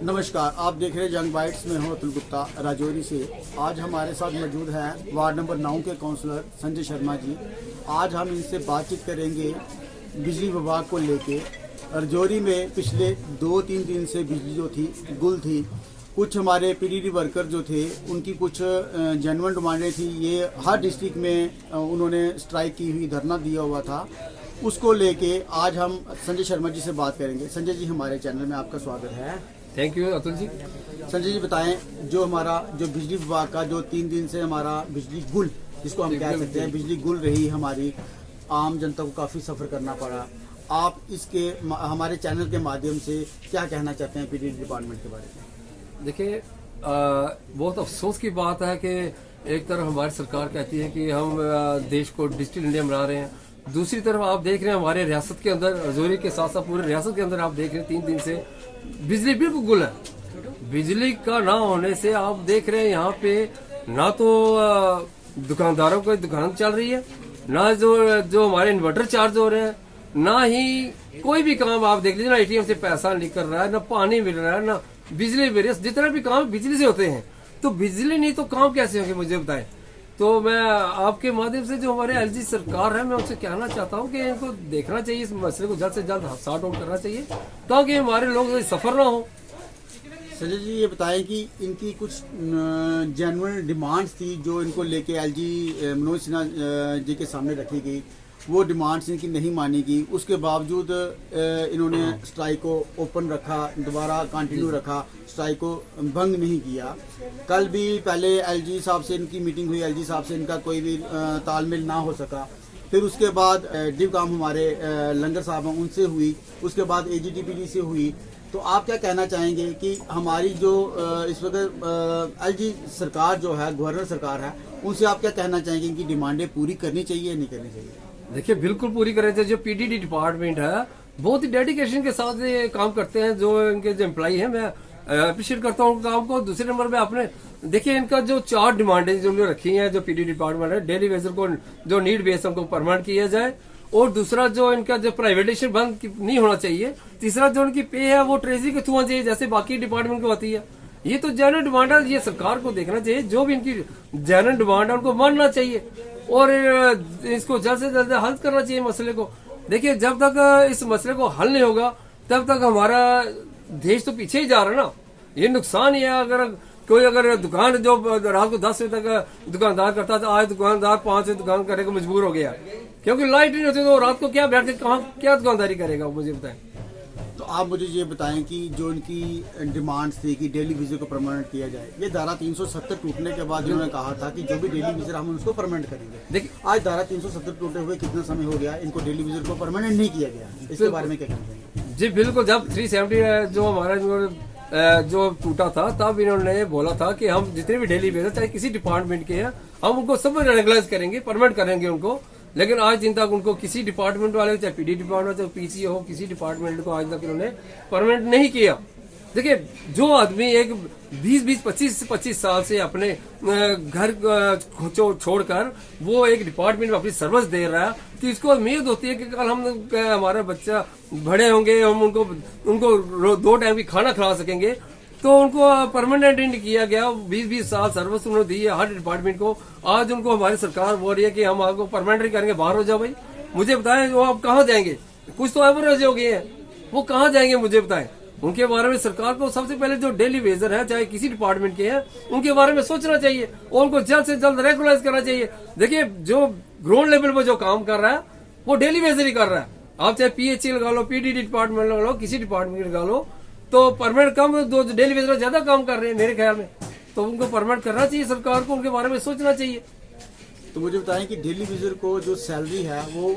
नमस्कार, आप देख रहे हैं यंग बाइट्स में हूं अतुल गुप्ता राजौरी से। आज हमारे साथ मौजूद हैं वार्ड नंबर 9 के काउंसलर संजय शर्मा जी। आज हम इनसे बातचीत करेंगे बिजली विभाग को लेके। राजौरी में पिछले 2-3 दिन से बिजली जो थी गुल थी। कुछ हमारे पीडीडी वर्कर जो थे उनकी कुछ जेन्युइन डिमांडें थी। ये हर डिस्ट्रिक्ट में उन्होंने स्ट्राइक की हुई, धरना दिया हुआ था। उसको लेके आज हम संजय शर्मा जी से बात करेंगे। संजय जी, हमारे चैनल में आपका स्वागत है। Thank you Atul ji. संजय जी बताएं, जो बिजली विभाग का जो 3 दिन से हमारा बिजली गुल, जिसको हम कह सकते हैं बिजली गुल रही, हमारी आम जनता को काफ़ी सफ़र करना पड़ा। आप इसके हमारे चैनल के माध्यम से क्या कहना चाहते हैं पीडीडी डिपार्टमेंट के बारे में? देखिए, बहुत अफसोस की बात है कि एक तरफ हमारी सरकार कहती है कि हम देश को डिजिटल इंडिया बना रहे हैं, दूसरी तरफ आप देख रहे हैं हमारे रियासत के अंदर, राजौरी के साथ साथ पूरे रियासत के अंदर आप देख रहे हैं 3 दिन से बिजली बिल्कुल गुल है। बिजली का ना होने से आप देख रहे हैं यहाँ पे ना तो दुकानदारों की दुकान चल रही है, ना जो हमारे इन्वर्टर चार्ज हो रहे हैं, ना ही कोई भी काम आप देख लीजिए, ना एटीएम से पैसा निकल रहा है, ना पानी मिल रहा है, ना बिजली मिल रही है। जितने भी काम बिजली से होते हैं, तो बिजली नहीं तो काम कैसे होंगे मुझे बताएं। तो मैं आपके माध्यम से जो हमारे एलजी सरकार है, मैं उनसे कहना चाहता हूं कि इनको देखना चाहिए, इस मसले को जल्द से जल्द सॉर्ट आउट करना चाहिए ताकि हमारे लोग सफर ना हो। संजय जी ये बताएं कि इनकी कुछ जेन्युइन डिमांड्स थी जो इनको लेके एलजी मनोज सिन्हा जी के सामने रखी गई। वो डिमांड्स इनकी नहीं मानी गई, उसके बावजूद इन्होंने स्ट्राइक को ओपन रखा, दोबारा कंटिन्यू रखा, स्ट्राइक को भंग नहीं किया। कल भी पहले एलजी साहब से इनकी मीटिंग हुई, एलजी साहब से इनका कोई भी तालमेल ना हो सका। फिर उसके बाद डिव काम हमारे लंगर साहब हैं उनसे हुई, उसके बाद एजीटीपीडी से हुई। तो आप क्या कहना चाहेंगे कि हमारी जो इस वक्त एलजी सरकार जो है, गवर्नर सरकार है, उनसे आप क्या कहना चाहेंगे? इनकी डिमांडें पूरी करनी चाहिए या नहीं करनी चाहिए? देखिए, बिल्कुल पूरी करनी चाहिए। जो पीडीडी डिपार्टमेंट है बहुत ही डेडिकेशन के साथ ये काम करते हैं। जो इनके जो एम्प्लॉई हैं, मैं अप्रिशिएट करता हूँ काम को। दूसरे नंबर पे आपने देखिए इनका जो 4 डिमांडें जो उन्होंने रखी हैं, जो पीडीडी डिपार्टमेंट है, डेली वेजर को जो नीड बेस हमको परमानेंट किया जाए, और दूसरा जो इनका जो प्राइवेटाइजेशन बंद नहीं होना चाहिए, तीसरा जो उनकी पे है वो ट्रेजरी के थ्रू होना चाहिए जैसे बाकी डिपार्टमेंट को होती है। ये तो जेन्युइन डिमांड है, ये सरकार को देखना चाहिए। जो भी इनकी जेन्युइन डिमांड है उनको मानना चाहिए और इसको जल्द से जल्द हल करना चाहिए मसले को। देखिए, जब तक इस मसले को हल नहीं होगा तब तक हमारा देश तो पीछे ही जा रहा है ना। ये नुकसान ही है। अगर दुकान जो रात को 10 बजे तक दुकानदार करता था, आज दुकानदार 5 बजे दुकान करने को मजबूर हो गया क्योंकि लाइट नहीं होती, तो रात को क्या बैठ के कहाँ क्या दुकानदारी करेगा, मुझे बताएं। तो आप मुझे ये बताएं कि जो इनकी डिमांड्स थी कि डेली विजिट को परमानेंट किया जाए, ये धारा 370 टूटने के बाद इन्होंने कहा था कि जो भी डेली विजिट हम उसको परमानेंट करेंगे। देखिए, आज धारा 370 टूटे हुए कितना समय हो गया, इनको डेली विजिट को परमानेंट नहीं किया गया। इसके बारे में क्या कहना चाहेंगे? जी बिल्कुल, जब 370 जो हमारा जो टूटा था तब इन्होंने बोला था कि हम जितने भी डेली विजिट चाहे किसी डिपार्टमेंट के हैं, हम उनको सब रेगुलराइज करेंगे, परमानेंट करेंगे उनको। लेकिन आज दिन तक उनको किसी डिपार्टमेंट वाले, चाहे पीडी डिपार्टमेंट, चाहे पीसी हो, किसी डिपार्टमेंट को आज तक इन्होंने परमानेंट नहीं किया। देखिए, जो आदमी एक 20-25 साल से अपने घर छोड़कर वो एक डिपार्टमेंट में अपनी सर्विस दे रहा है, तो इसको उम्मीद होती है कि कल हमारा बच्चा बड़े होंगे, हम उनको 2 टाइम की खाना खिला सकेंगे। तो उनको परमानेंट नहीं किया गया। 20 साल सर्विस उन्होंने दी है हर डिपार्टमेंट को। आज उनको हमारी सरकार बोल रही है कि हम आपको परमानेंट करेंगे, बाहर हो जाओ भाई। मुझे बताएं, वो आप कहाँ जाएंगे? कुछ तो एवरेज हो गए हैं, वो कहाँ जाएंगे मुझे बताएं। उनके बारे में सरकार को सबसे पहले जो डेली वेजर है, चाहे किसी डिपार्टमेंट के हैं, उनके बारे में सोचना चाहिए और उनको जल्द से जल्द रेगुलराइज करना चाहिए। देखिए, जो ग्राउंड लेवल पर जो काम कर रहा है वो डेली वेजर ही कर रहा है। आप चाहे पीएचई लगा लो, पीडीडी डिपार्टमेंट लगा लो, किसी डिपार्टमेंट लगा लो, तो परमानेंट कम, दो डेली वेजर ज्यादा काम कर रहे हैं मेरे ख्याल में। तो उनको परमानेंट करना चाहिए, सरकार को उनके बारे में सोचना चाहिए। तो मुझे बताएं कि डेली विजिट को जो सैलरी है वो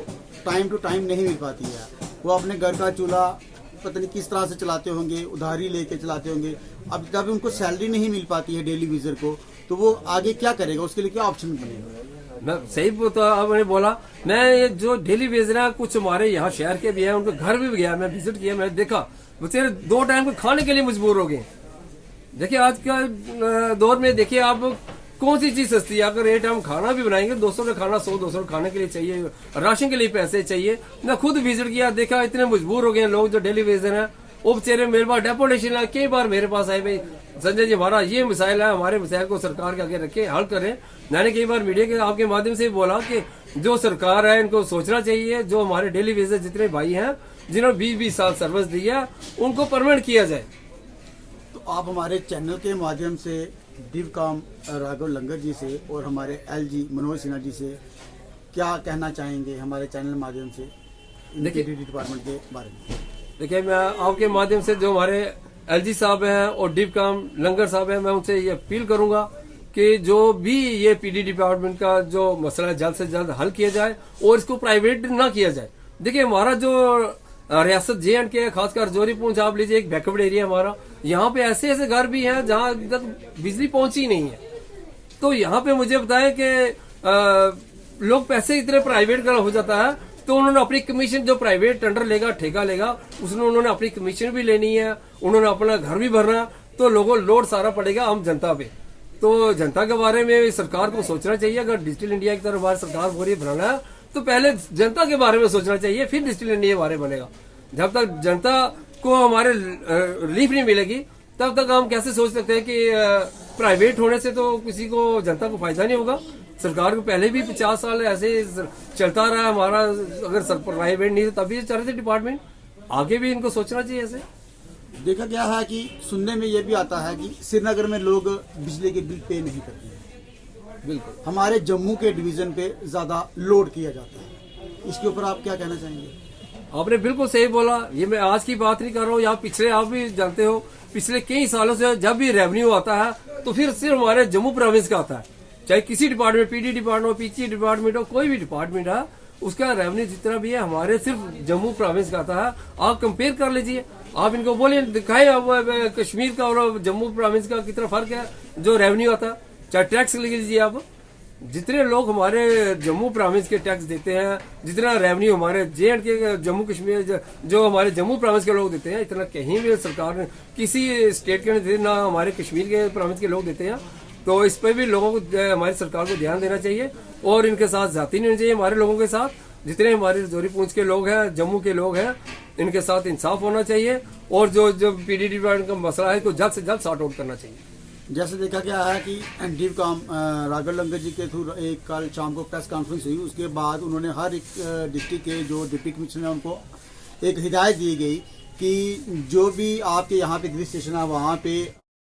टाइम टू टाइम नहीं मिल पाती है। वो अपने घर का चूल्हा पता नहीं किस तरह से चलाते होंगे, उधारी लेके चलाते होंगे। अब जब उनको सैलरी नहीं मिल पाती है डेली विजिट को, तो वो आगे क्या करेगा? उसके लिए क्या ऑप्शन बनेगा? मैं सही आपने बोला। मैं ये जो डेली वेजर है, कुछ हमारे यहाँ शहर के भी है, उनके घर भी गया, मैं विजिट किया, मैं देखा बेचारे 2 टाइम को खाने के लिए मजबूर हो गए। देखिए, आज का दौर में देखिए आप कौन सी चीज सस्ती है। अगर 1 टाइम खाना भी बनाएंगे, 200 का खाना 100-200 खाने के लिए चाहिए, राशन के लिए पैसे चाहिए। मैं खुद विजिट किया, देखा इतने मजबूर हो गए लोग जो डेली वेजर हैं, वो बेचारे मेरे पास डेपुटेशन है, कई बार मेरे पास आए, भाई संजय जी हमारा ये मिसाइल है, हमारे मिसाइल को सरकार के आगे रखे हल करें। मैंने कई बार मीडिया के आपके माध्यम से बोला कि जो सरकार है इनको सोचना चाहिए, जो हमारे डेली बेसिस जितने भाई हैं जिन्होंने 20-20 साल सर्विस दी है उनको परमानेंट किया जाए। तो आप हमारे चैनल के माध्यम से डिवकॉम राघव लंगर जी से और हमारे एलजी मनोज सिन्हा जी से क्या कहना चाहेंगे हमारे चैनल के माध्यम से देखिए डिपार्टमेंट के बारे में? देखिए मैं आपके माध्यम से जो हमारे एलजी साहब हैं और डिवकॉम लंगर साहब हैं, मैं उनसे ये अपील करूंगा कि जो भी ये पीडी डिपार्टमेंट का जो मसला है जल्द से जल्द हल किया जाए और इसको प्राइवेट ना किया जाए। देखिए हमारा जो रियासत JNK है, खासकर राजौरी पूंछ आप लीजिए, एक बैकवर्ड एरिया हमारा, यहाँ पे ऐसे ऐसे घर भी हैं जहाँ तक बिजली पहुंची नहीं है। तो यहाँ पे मुझे बताएं कि लोग पैसे इतने प्राइवेट का हो जाता है, तो उन्होंने अपनी कमीशन जो प्राइवेट टेंडर लेगा, ठेका लेगा, उसमें उन्होंने अपनी कमीशन भी लेनी है, उन्होंने अपना घर भी भरना, तो लोगों लोड सारा पड़ेगा हम जनता पे। तो जनता के बारे में सरकार को सोचना चाहिए। अगर डिजिटल इंडिया की तरफ हमारी सरकार बोल रही है बनाना है, तो पहले जनता के बारे में सोचना चाहिए, फिर डिजिटल इंडिया के बारे में बनेगा। जब तक जनता को हमारे रिलीफ नहीं मिलेगी तब तक हम कैसे सोच सकते हैं कि प्राइवेट होने से तो किसी को जनता को फायदा नहीं होगा। सरकार को पहले भी 50 साल ऐसे चलता रहा हमारा, अगर प्राइवेट नहीं तो तभी चल रहे थे डिपार्टमेंट, आगे भी इनको सोचना चाहिए। ऐसे देखा गया है कि सुनने में ये भी आता है कि श्रीनगर में लोग बिजली के बिल पे नहीं करते हैं, बिल्कुल हमारे जम्मू के डिवीजन पे ज्यादा लोड किया जाता है। इसके ऊपर आप क्या कहना चाहेंगे? आपने बिल्कुल सही बोला। ये मैं आज की बात नहीं कर रहा हूँ, यहाँ पिछले आप भी जानते हो पिछले कई सालों से जब भी रेवेन्यू आता है तो फिर सिर्फ हमारे जम्मू प्रोविंस का आता है, चाहे किसी डिपार्टमेंट, PD डिपार्टमेंट हो, PC डिपार्टमेंट हो, कोई भी डिपार्टमेंट है, उसका रेवेन्यू जितना भी है हमारे सिर्फ जम्मू प्रोविंस का आता है। आप कंपेयर कर लीजिए, आप इनको बोलिए, दिखाए अब कश्मीर का और जम्मू प्रोविंस का कितना फर्क है जो रेवेन्यू आता है। चाहे टैक्स लिख लीजिए आप, जितने लोग हमारे जम्मू प्रोविंस के टैक्स देते हैं, जितना रेवेन्यू हमारे JNK जम्मू कश्मीर जो हमारे जम्मू प्रोविंस के लोग देते हैं, इतना कहीं भी सरकार ने किसी स्टेट के नहीं देते, ना हमारे कश्मीर के प्रोविंस के लोग देते हैं। तो इस पर भी लोगों को, हमारी सरकार को ध्यान देना चाहिए और इनके साथ जाती नहीं होनी चाहिए। हमारे लोगों के साथ जितने हमारे राजौरी पूंछ के लोग हैं, जम्मू के लोग हैं, इनके साथ इंसाफ होना चाहिए और जो PD डिपार्टमेंट का मसला है तो जल्द से जल्द सॉर्ट आउट करना चाहिए। जैसे देखा गया है कि डिवकॉम राघव लंगर जी के थ्रू एक कल शाम को प्रेस कॉन्फ्रेंस हुई, उसके बाद उन्होंने हर एक डिस्ट्रिक्ट के जो डिप्टी कमिश्नर है उनको एक हिदायत दी गई कि जो भी आपके यहाँ पे गृह स्टेशन है वहाँ पे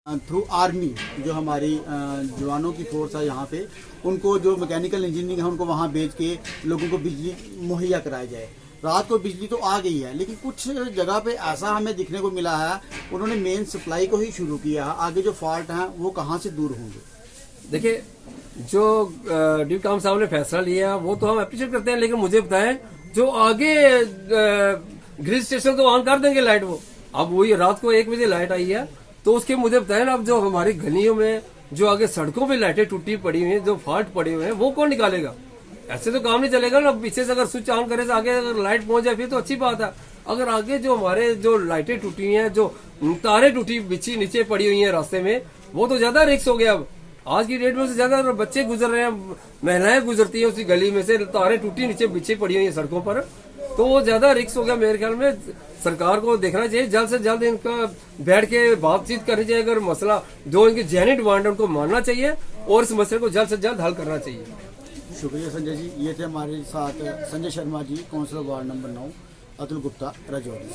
थ्रू आर्मी जो हमारी जवानों की फोर्स है यहाँ पे, उनको जो मैकेनिकल इंजीनियरिंग है उनको वहाँ भेज के लोगों को बिजली मुहैया कराई जाए। रात को बिजली तो आ गई है, लेकिन कुछ जगह पे ऐसा हमें दिखने को मिला है उन्होंने मेन सप्लाई को ही शुरू किया है, आगे जो फॉल्ट हैं वो कहाँ से दूर होंगे? देखिए जो डिवकॉम साहब ने फैसला लिया वो तो हम अप्रिशिएट करते हैं, लेकिन मुझे बताएं जो आगे ग्रिड स्टेशन तो ऑन कर देंगे लाइट, वो अब वही रात को 1 बजे लाइट आई है, तो उसके मुझे बताएं ना, अब जो हमारी गलियों में जो आगे सड़कों पे लाइटें टूटी पड़ी हुई हैं, जो फॉल्ट पड़े हुए हैं, वो कौन निकालेगा? ऐसे तो काम नहीं चलेगा ना। पीछे से अगर स्विच ऑन करे तो आगे अगर लाइट पहुंच जाए फिर तो अच्छी बात है। अगर आगे जो हमारे जो लाइटें टूटी हुई हैं, जो तारे टूटी बिछी नीचे पड़ी हुई हैं रास्ते में, वो तो ज्यादा रिस्क हो गया। अब आज की डेट में उससे ज्यादा बच्चे गुजर रहे हैं, महिलाएं गुजरती हैं उसी गली में से, तारे टूटी नीचे बिछी पड़ी हुई है सड़कों पर, तो वो ज्यादा रिस्क हो गया। मेरे ख्याल में सरकार को देखना चाहिए, जल्द से जल्द इनका बैठ के बातचीत करनी चाहिए। अगर मसला जो इनकी जेन्युइन डिमांड है उनको मानना चाहिए और इस मसले को जल्द से जल्द हल करना चाहिए। शुक्रिया संजय जी। ये थे हमारे साथ Sanjay Sharma ji, councillor ward number 9, Atul Gupta, Rajouri.